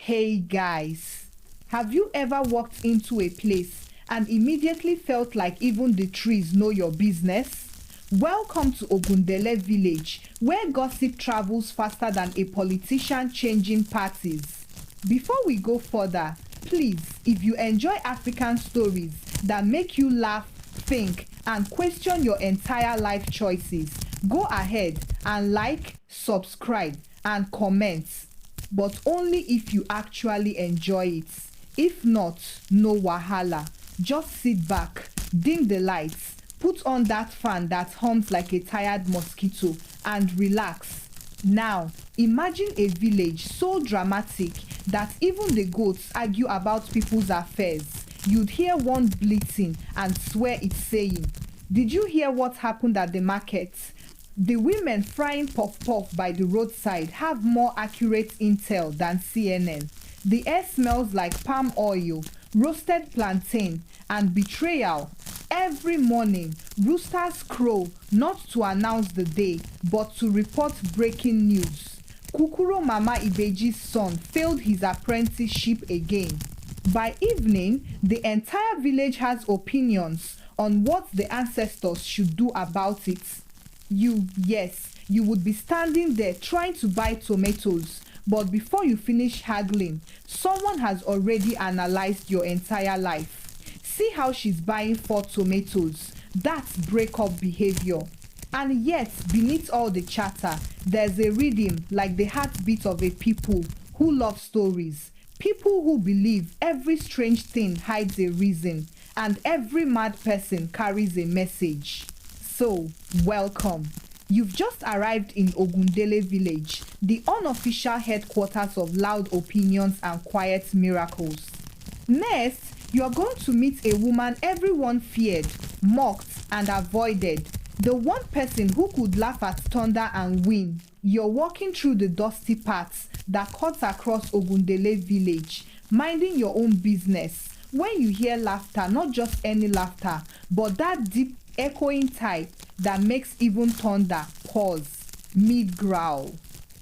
Hey guys, have you ever walked into a place and immediately felt like even the trees know your business? Welcome to Ogundele village, where gossip travels faster than a politician changing parties. Before we go further, please, if you enjoy African stories that make you laugh, think, and question your entire life choices, go ahead and like, subscribe, and comment. But only if you actually enjoy it. If not, no wahala. Just sit back, dim the lights, put on that fan that hums like a tired mosquito, and relax. Now, imagine a village so dramatic that even the goats argue about people's affairs. You'd hear one bleating and swear it's saying, "Did you hear what happened at the market?" The women frying puff-puff by the roadside have more accurate intel than CNN. The air smells like palm oil, roasted plantain, and betrayal. Every morning, roosters crow not to announce the day, but to report breaking news. Kukuro Mama Ibeji's son failed his apprenticeship again. By evening, the entire village has opinions on what the ancestors should do about it. You would be standing there trying to buy tomatoes, but before you finish haggling, someone has already analyzed your entire life. See how she's buying 4 tomatoes. That's breakup behavior. And yet, beneath all the chatter, there's a rhythm like the heartbeat of a people who love stories. People who believe every strange thing hides a reason, and every mad person carries a message. So, welcome. You've just arrived in Ogundele village, the unofficial headquarters of loud opinions and quiet miracles. Next, you're going to meet a woman everyone feared, mocked, and avoided. The one person who could laugh at thunder and win. You're walking through the dusty paths that cuts across Ogundele village, minding your own business. When you hear laughter, not just any laughter, but that deep echoing type that makes even thunder pause mid-growl.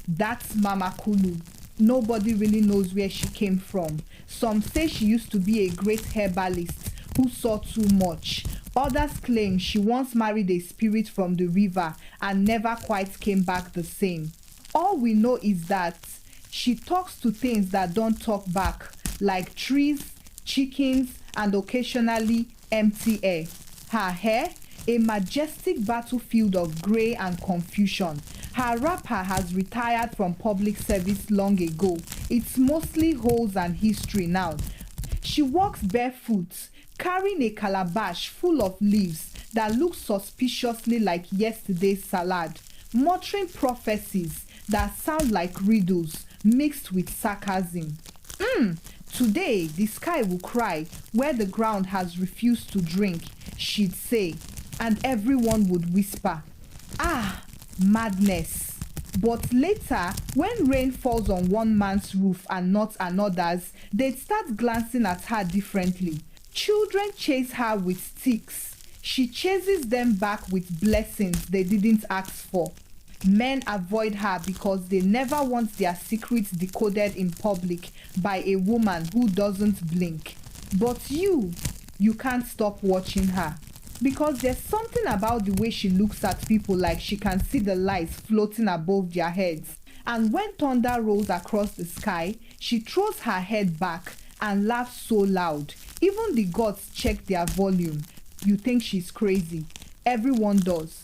That's Mama Kulu. Nobody really knows where she came from. Some say she used to be a great herbalist who saw too much. Others claim she once married a spirit from the river and never quite came back the same. All we know is that she talks to things that don't talk back, like trees, chickens, and occasionally empty air. Her hair, a majestic battlefield of grey and confusion. Her wrapper has retired from public service long ago. It's mostly holes and history now. She walks barefoot, carrying a calabash full of leaves that look suspiciously like yesterday's salad, muttering prophecies that sound like riddles mixed with sarcasm. Today the sky will cry where the ground has refused to drink, she'd say, and everyone would whisper, "Ah, madness." But later, when rain falls on one man's roof and not another's, they'd start glancing at her differently. Children chase her with sticks. She chases them back with blessings they didn't ask for. Men avoid her because they never want their secrets decoded in public by a woman who doesn't blink. But you can't stop watching her. Because there's something about the way she looks at people like she can see the lights floating above their heads. And when thunder rolls across the sky, she throws her head back and laughs so loud. Even the gods check their volume. You think she's crazy. Everyone does.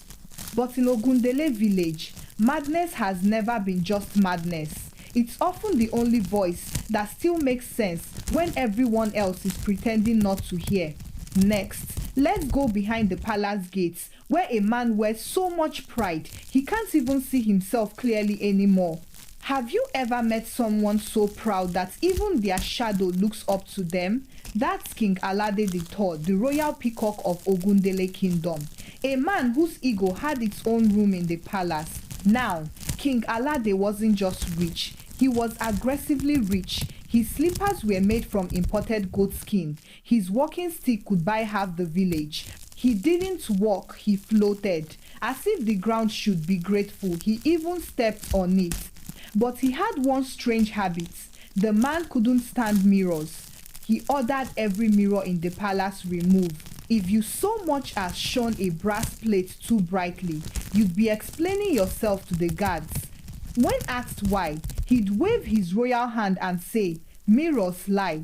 But in Ogundele village, madness has never been just madness. It's often the only voice that still makes sense when everyone else is pretending not to hear. Next, let's go behind the palace gates where a man wears so much pride he can't even see himself clearly anymore. Have you ever met someone so proud that even their shadow looks up to them? That's King Alade III, the royal peacock of Ogundele kingdom. A man whose ego had its own room in the palace. Now, King Alade wasn't just rich, he was aggressively rich. His slippers were made from imported goat skin. His walking stick could buy half the village. He didn't walk, he floated. As if the ground should be grateful, he even stepped on it. But he had one strange habit. The man couldn't stand mirrors. He ordered every mirror in the palace removed. If you so much as shone a brass plate too brightly, you'd be explaining yourself to the guards. When asked why, he'd wave his royal hand and say, "Mirrors lie."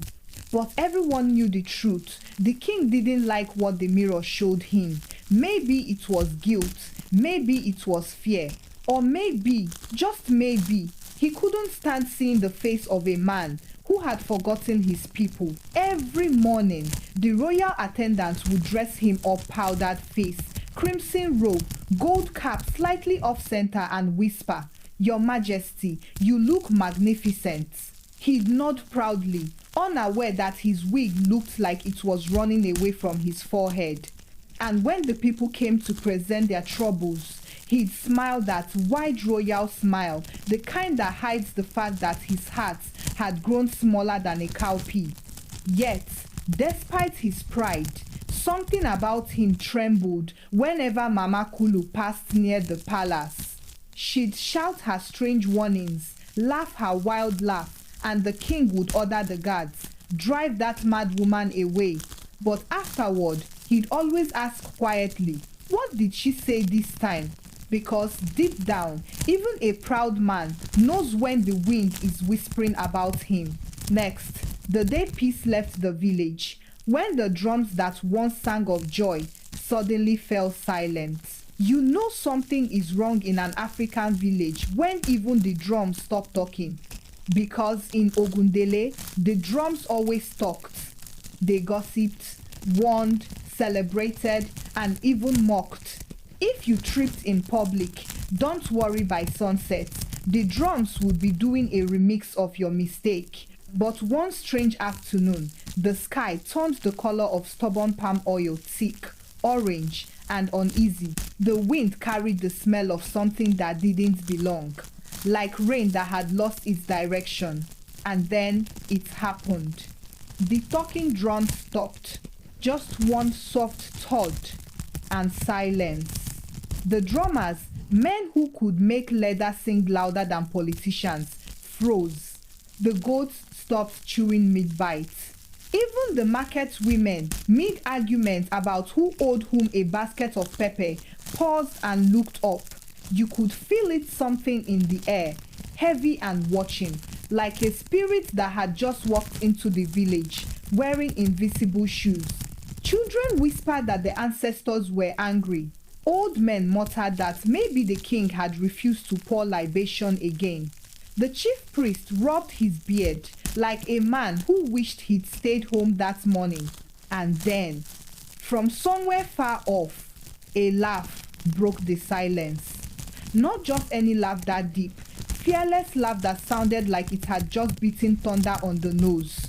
But everyone knew the truth. The king didn't like what the mirror showed him. Maybe it was guilt, maybe it was fear, or maybe, just maybe, he couldn't stand seeing the face of a man who had forgotten his people. Every morning, the royal attendants would dress him up powdered face, crimson robe, gold cap slightly off center and whisper, "Your Majesty, you look magnificent." He'd nod proudly, unaware that his wig looked like it was running away from his forehead. And when the people came to present their troubles, he'd smile that wide royal smile, the kind that hides the fact that his heart had grown smaller than a cowpea. Yet, despite his pride, something about him trembled whenever Mama Kulu passed near the palace. She'd shout her strange warnings, laugh her wild laugh, and the king would order the guards, "Drive that mad woman away." But afterward, he'd always ask quietly, "What did she say this time?" Because deep down, even a proud man knows when the wind is whispering about him. Next, the day peace left the village, when the drums that once sang of joy suddenly fell silent. You know something is wrong in an African village when even the drums stop talking. Because in Ogundele, the drums always talked. They gossiped, warned, celebrated, and even mocked. If you tripped in public, don't worry, by sunset, the drums would be doing a remix of your mistake. But one strange afternoon, the sky turned the color of stubborn palm oil, thick, orange, and uneasy. The wind carried the smell of something that didn't belong, like rain that had lost its direction. And then it happened. The talking drum stopped. Just one soft thud and silence. The drummers, men who could make leather sing louder than politicians, froze. The goats stopped chewing mid-bites. Even the market women, mid-argument about who owed whom a basket of pepper, paused and looked up. You could feel it, something in the air, heavy and watching, like a spirit that had just walked into the village, wearing invisible shoes. Children whispered that the ancestors were angry. Old men muttered that maybe the king had refused to pour libation again. The chief priest rubbed his beard like a man who wished he'd stayed home that morning. And then, from somewhere far off, a laugh broke the silence. Not just any laugh that deep, fearless laugh that sounded like it had just beaten thunder on the nose.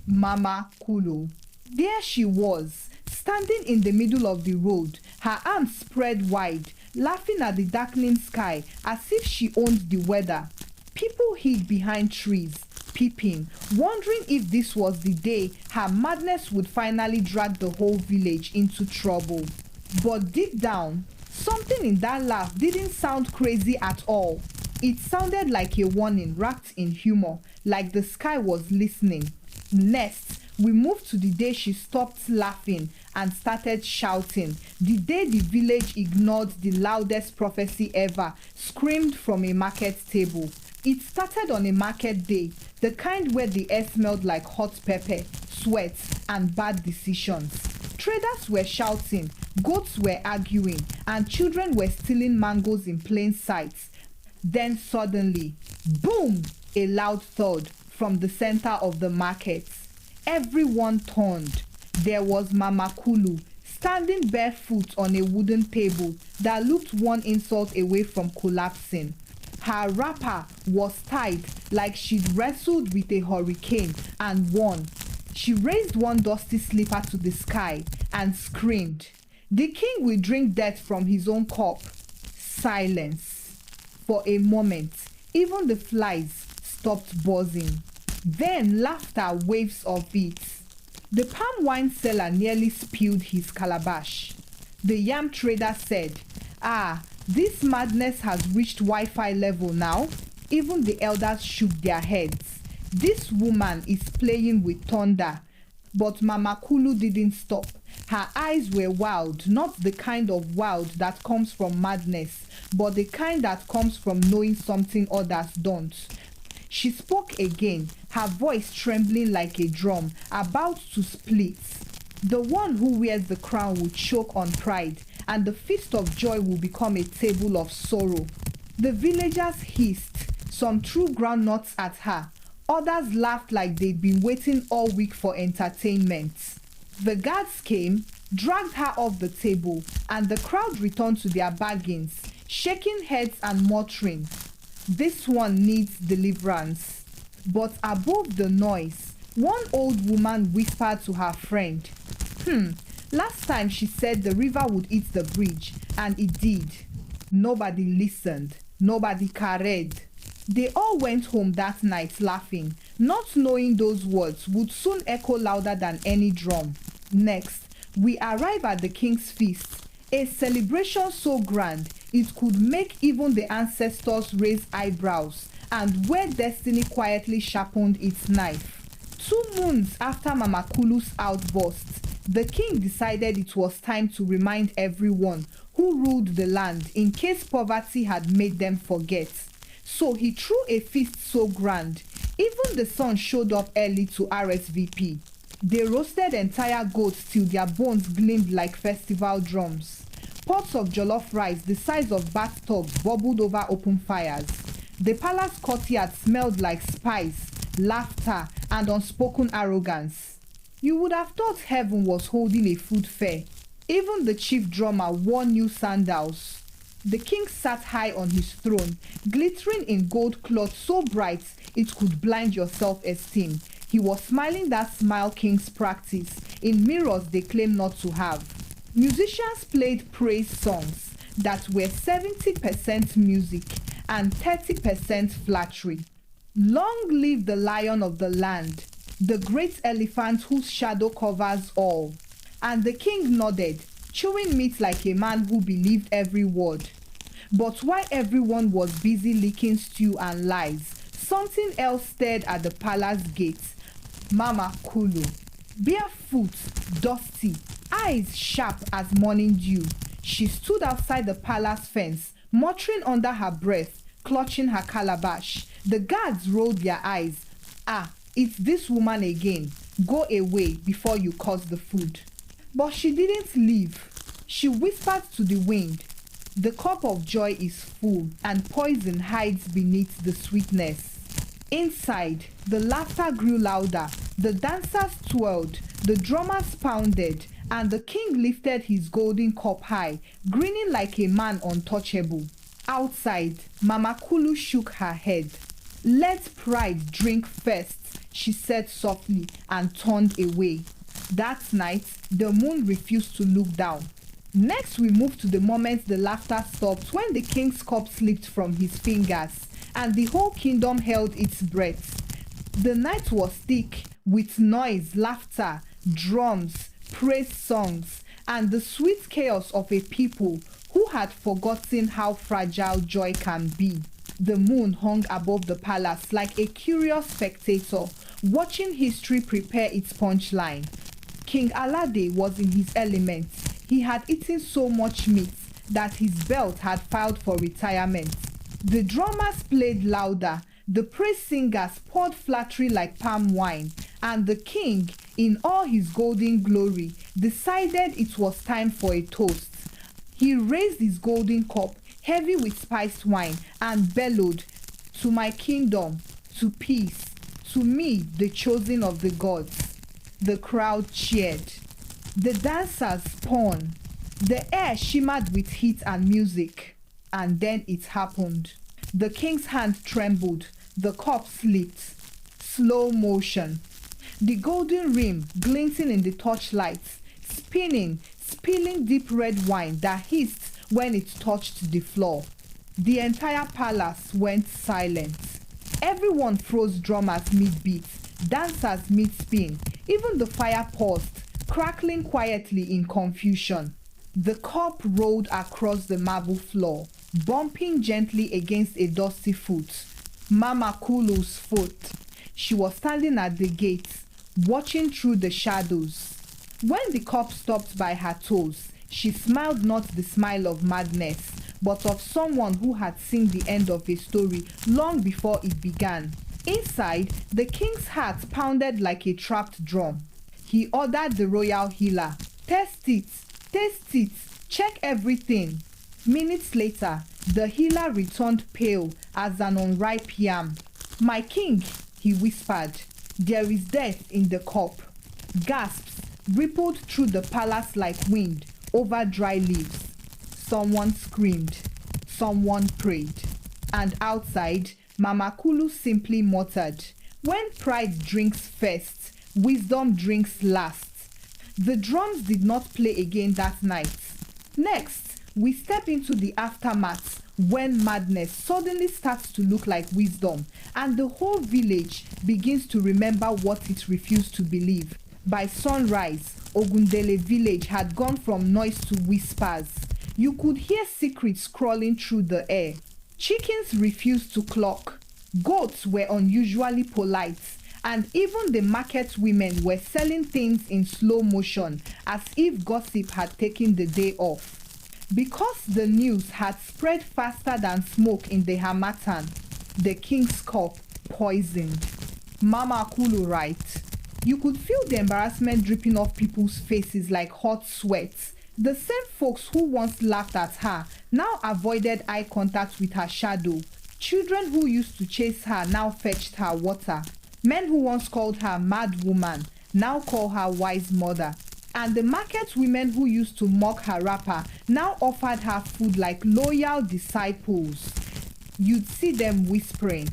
Mama Kulu. There she was, standing in the middle of the road, her arms spread wide, laughing at the darkening sky as if she owned the weather. People hid behind trees, peeping, wondering if this was the day her madness would finally drag the whole village into trouble. But deep down, something in that laugh didn't sound crazy at all. It sounded like a warning wrapped in humor, like the sky was listening. Next, we moved to the day she stopped laughing and started shouting. The day the village ignored the loudest prophecy ever, screamed from a market table. It started on a market day, the kind where the air smelled like hot pepper, sweat, and bad decisions. Traders were shouting, goats were arguing, and children were stealing mangoes in plain sight. Then suddenly, boom! A loud thud from the center of the market. Everyone turned. There was Mama Kulu, standing barefoot on a wooden table that looked one insult away from collapsing. Her wrapper was tied like she'd wrestled with a hurricane and won. She raised one dusty slipper to the sky and screamed. The king will drink death from his own cup. Silence. For a moment, even the flies stopped buzzing. Then laughter, waves of it. The palm wine seller nearly spilled his calabash. The yam trader said, "Ah, this madness has reached Wi-Fi level now." Even the elders shook their heads. This woman is playing with thunder. But Mama Kulu didn't stop. Her eyes were wild, not the kind of wild that comes from madness, but the kind that comes from knowing something others don't. She spoke again, her voice trembling like a drum, about to split. The one who wears the crown will choke on pride, and the feast of joy will become a table of sorrow. The villagers hissed, some threw groundnuts at her. Others laughed like they'd been waiting all week for entertainment. The guards came, dragged her off the table, and the crowd returned to their bargains, shaking heads and muttering, "This one needs deliverance." But above the noise, one old woman whispered to her friend, last time she said the river would eat the bridge, and it did. Nobody listened. Nobody cared. They all went home that night laughing, not knowing those words would soon echo louder than any drum. Next, we arrive at the king's feast, a celebration so grand it could make even the ancestors raise eyebrows, and where destiny quietly sharpened its knife. 2 moons after Mama Kulu's outburst, the king decided it was time to remind everyone who ruled the land in case poverty had made them forget. So he threw a feast so grand, even the sun showed up early to RSVP. They roasted entire goats till their bones gleamed like festival drums. Pots of jollof rice the size of bathtubs bubbled over open fires. The palace courtyard smelled like spice, laughter, and unspoken arrogance. You would have thought heaven was holding a food fair. Even the chief drummer wore new sandals. The king sat high on his throne, glittering in gold cloth so bright it could blind your self-esteem. He was smiling that smile kings practice in mirrors they claim not to have. Musicians played praise songs that were 70% music and 30% flattery. Long live the lion of the land, the great elephant whose shadow covers all. And the king nodded, chewing meat like a man who believed every word. But while everyone was busy licking stew and lies, something else stared at the palace gates. Mama Kulu, barefoot, dusty, eyes sharp as morning dew. She stood outside the palace fence, muttering under her breath, clutching her calabash. The guards rolled their eyes. "Ah, it's this woman again. Go away before you cause the food." But she didn't leave. She whispered to the wind, "The cup of joy is full, and poison hides beneath the sweetness." Inside, the laughter grew louder, the dancers twirled, the drummers pounded, and the king lifted his golden cup high, grinning like a man untouchable. Outside, Mama Kulu shook her head. "Let pride drink first," she said softly, and turned away. That night, the moon refused to look down. Next, we move to the moment the laughter stopped when the king's cup slipped from his fingers, and the whole kingdom held its breath. The night was thick with noise, laughter, drums, praise songs, and the sweet chaos of a people who had forgotten how fragile joy can be. The moon hung above the palace like a curious spectator, watching history prepare its punchline. King Alade was in his element. He had eaten so much meat that his belt had filed for retirement. The drummers played louder, the praise singers poured flattery like palm wine, and the king, in all his golden glory, decided it was time for a toast. He raised his golden cup, heavy with spiced wine, and bellowed, "To my kingdom, to peace, to me, the chosen of the gods." The crowd cheered. The dancers spun. The air shimmered with heat and music. And then it happened. The king's hand trembled. The cup slipped. Slow motion. The golden rim glinting in the torchlight, spinning, spilling deep red wine that hissed when it touched the floor. The entire palace went silent. Everyone froze, drummers mid-beat, dancers mid-spin. Even the fire paused, crackling quietly in confusion. The cup rolled across the marble floor, bumping gently against a dusty foot. Mama Kulu's foot. She was standing at the gate, watching through the shadows. When the cop stopped by her toes, she smiled, not the smile of madness, but of someone who had seen the end of a story long before it began. Inside, the king's heart pounded like a trapped drum. He ordered the royal healer, taste it, check everything. Minutes later, the healer returned pale as an unripe yam. My king, he whispered, there is death in the cup. Gasps rippled through the palace like wind over dry leaves. Someone screamed, someone prayed, and outside, Mama Kulu simply muttered, when pride drinks first, wisdom drinks last. The drums did not play again that night. Next, we step into the aftermath when madness suddenly starts to look like wisdom and the whole village begins to remember what it refused to believe. By sunrise, Ogundele village had gone from noise to whispers. You could hear secrets crawling through the air. Chickens refused to cluck. Goats were unusually polite. And even the market women were selling things in slow motion as if gossip had taken the day off. Because the news had spread faster than smoke in the harmattan, the king's cup poisoned. Mama Kulu writes, you could feel the embarrassment dripping off people's faces like hot sweats. The same folks who once laughed at her now avoided eye contact with her shadow. Children who used to chase her now fetched her water. Men who once called her mad woman now call her wise mother. And the market women who used to mock her wrapper now offered her food like loyal disciples. You'd see them whispering,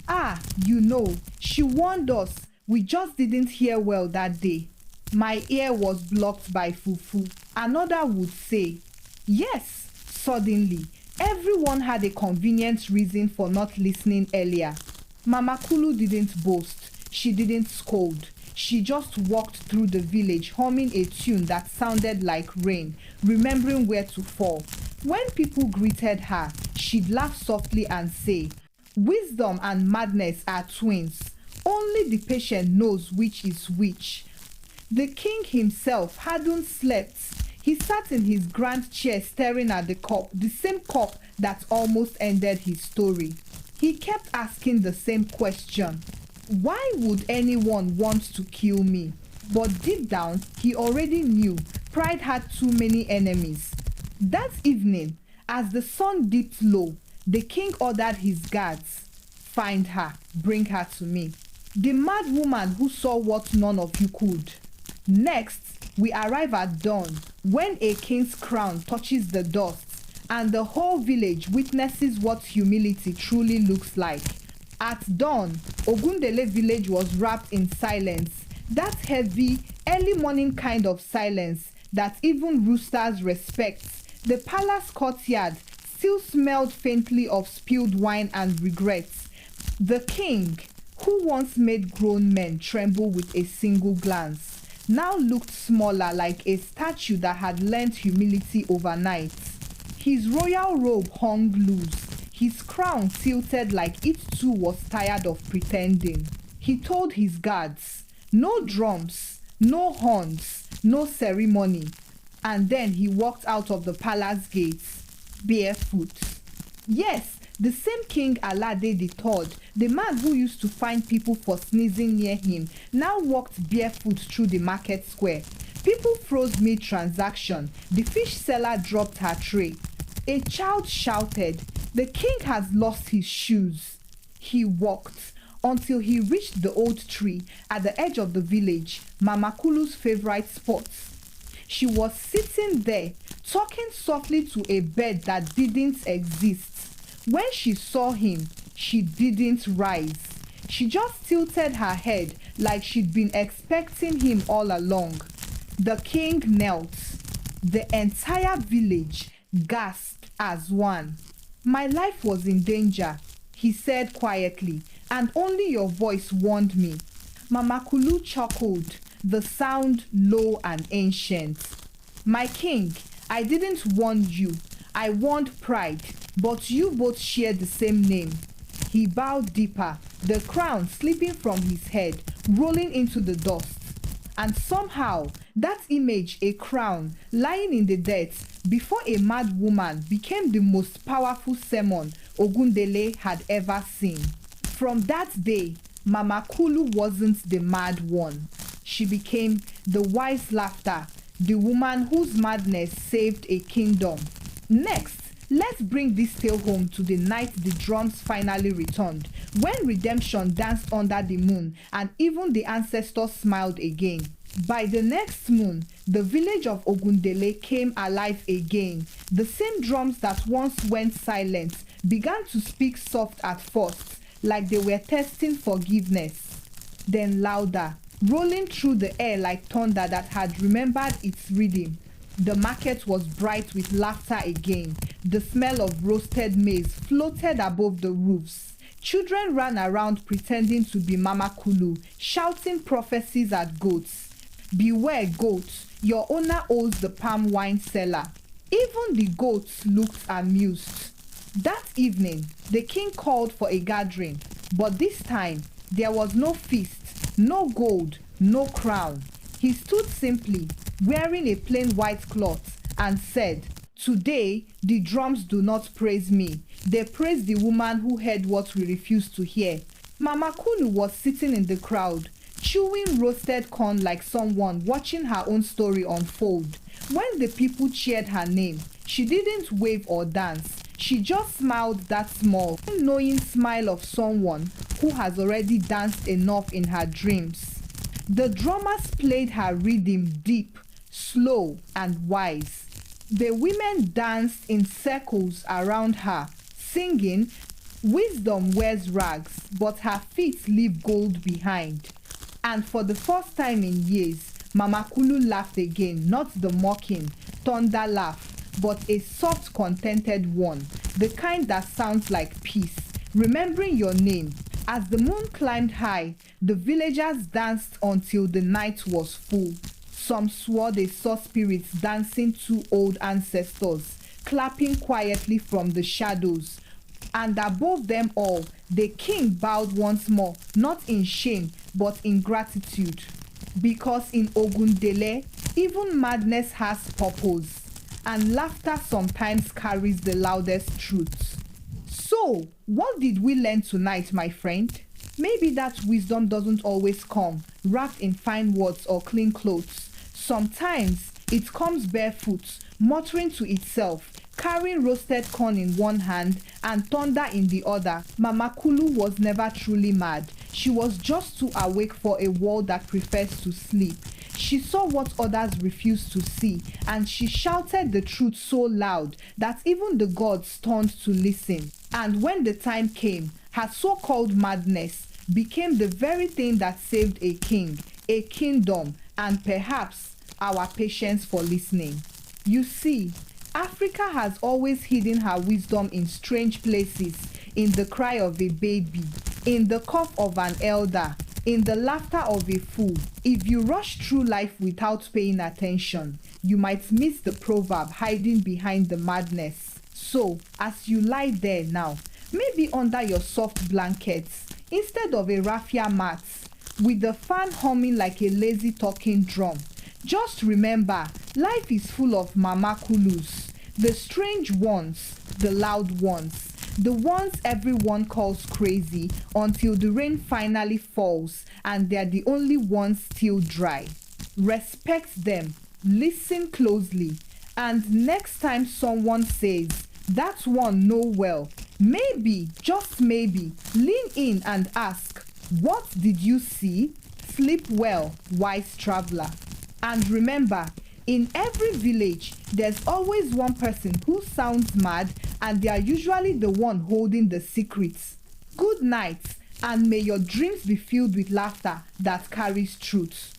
ah, you know, she warned us. We just didn't hear well that day. My ear was blocked by fufu. Another would say, yes, suddenly, everyone had a convenient reason for not listening earlier. Mama Kulu didn't boast. She didn't scold. She just walked through the village humming a tune that sounded like rain, remembering where to fall. When people greeted her, she'd laugh softly and say, wisdom and madness are twins. Only the patient knows which is which. The king himself hadn't slept. He sat in his grand chair staring at the cup, the same cup that almost ended his story. He kept asking the same question. Why would anyone want to kill me? But deep down, he already knew pride had too many enemies. That evening, as the sun dipped low, the king ordered his guards, find her, bring her to me. The mad woman who saw what none of you could. Next, we arrive at dawn, when a king's crown touches the dust, and the whole village witnesses what humility truly looks like. At dawn, Ogundele village was wrapped in silence, that heavy, early morning kind of silence that even roosters respect. The palace courtyard still smelled faintly of spilled wine and regrets. The king, who once made grown men tremble with a single glance, now looked smaller, like a statue that had learned humility overnight. His royal robe hung loose, his crown tilted like it too was tired of pretending. He told his guards, no drums, no horns, no ceremony. And then he walked out of the palace gates, barefoot. Yes, the same King Alade III, the man who used to fine people for sneezing near him, now walked barefoot through the market square. People froze mid-transaction. The fish seller dropped her tray. A child shouted, the king has lost his shoes. He walked until he reached the old tree at the edge of the village, Mama Kulu's favorite spot. She was sitting there, talking softly to a bird that didn't exist. When she saw him, she didn't rise. She just tilted her head like she'd been expecting him all along. The king knelt. The entire village gasped as one. My life was in danger, he said quietly, and only your voice warned me. Mama Kulu chuckled, the sound low and ancient. My king, I didn't warn you. I warned pride, but you both share the same name. He bowed deeper, the crown slipping from his head, rolling into the dust. And somehow, that image, a crown, lying in the dirt before a mad woman, became the most powerful sermon Ogundele had ever seen. From that day, Mama Kulu wasn't the mad one. She became the wise laughter, the woman whose madness saved a kingdom. Next, let's bring this tale home to the night the drums finally returned, when redemption danced under the moon and even the ancestors smiled again. By the next moon, the village of Ogundele came alive again. The same drums that once went silent began to speak soft at first, like they were testing forgiveness. Then louder, rolling through the air like thunder that had remembered its rhythm. The market was bright with laughter again. The smell of roasted maize floated above the roofs. Children ran around pretending to be Mama Kulu, shouting prophecies at goats. Beware goats, your owner owns the palm wine cellar. Even the goats looked amused. That evening, the king called for a gathering, but this time there was no feast, no gold, no crown. He stood simply, wearing a plain white cloth, and said, "Today the drums do not praise me. They praise the woman who heard what we refused to hear." Mama Kulu was sitting in the crowd, chewing roasted corn like someone watching her own story unfold. When the people cheered her name, she didn't wave or dance. She just smiled, that small, knowing smile of someone who has already danced enough in her dreams. The drummers played her rhythm deep, slow, and wise. The women danced in circles around her, singing, "Wisdom wears rags, but her feet leave gold behind." And for the first time in years, Mama Kulu laughed again, not the mocking, thunder laugh, but a soft, contented one, the kind that sounds like peace, remembering your name. As the moon climbed high, the villagers danced until the night was full. Some swore they saw spirits dancing to old ancestors, clapping quietly from the shadows. And above them all, the king bowed once more, not in shame, but in gratitude. Because in Ogundele, even madness has purpose, and laughter sometimes carries the loudest truths. So, what did we learn tonight, my friend? Maybe that wisdom doesn't always come wrapped in fine words or clean clothes. Sometimes it comes barefoot, muttering to itself, carrying roasted corn in one hand and thunder in the other. Mama Kulu was never truly mad. She was just too awake for a world that prefers to sleep. She saw what others refused to see, and she shouted the truth so loud that even the gods turned to listen. And when the time came, her so-called madness became the very thing that saved a king, a kingdom, and perhaps our patience for listening. You see, Africa has always hidden her wisdom in strange places, in the cry of a baby, in the cough of an elder, in the laughter of a fool. If you rush through life without paying attention, you might miss the proverb hiding behind the madness. So, as you lie there now, maybe under your soft blankets, instead of a raffia mat, with the fan humming like a lazy talking drum, just remember, life is full of Mama Kulus, the strange ones, the loud ones, the ones everyone calls crazy until the rain finally falls and they're the only ones still dry. Respect them, listen closely, and next time someone says, "That one know well," maybe, just maybe, lean in and ask, "What did you see?" Sleep well, wise traveler. And remember, in every village, there's always one person who sounds mad, and they are usually the one holding the secrets. Good night, and may your dreams be filled with laughter that carries truth.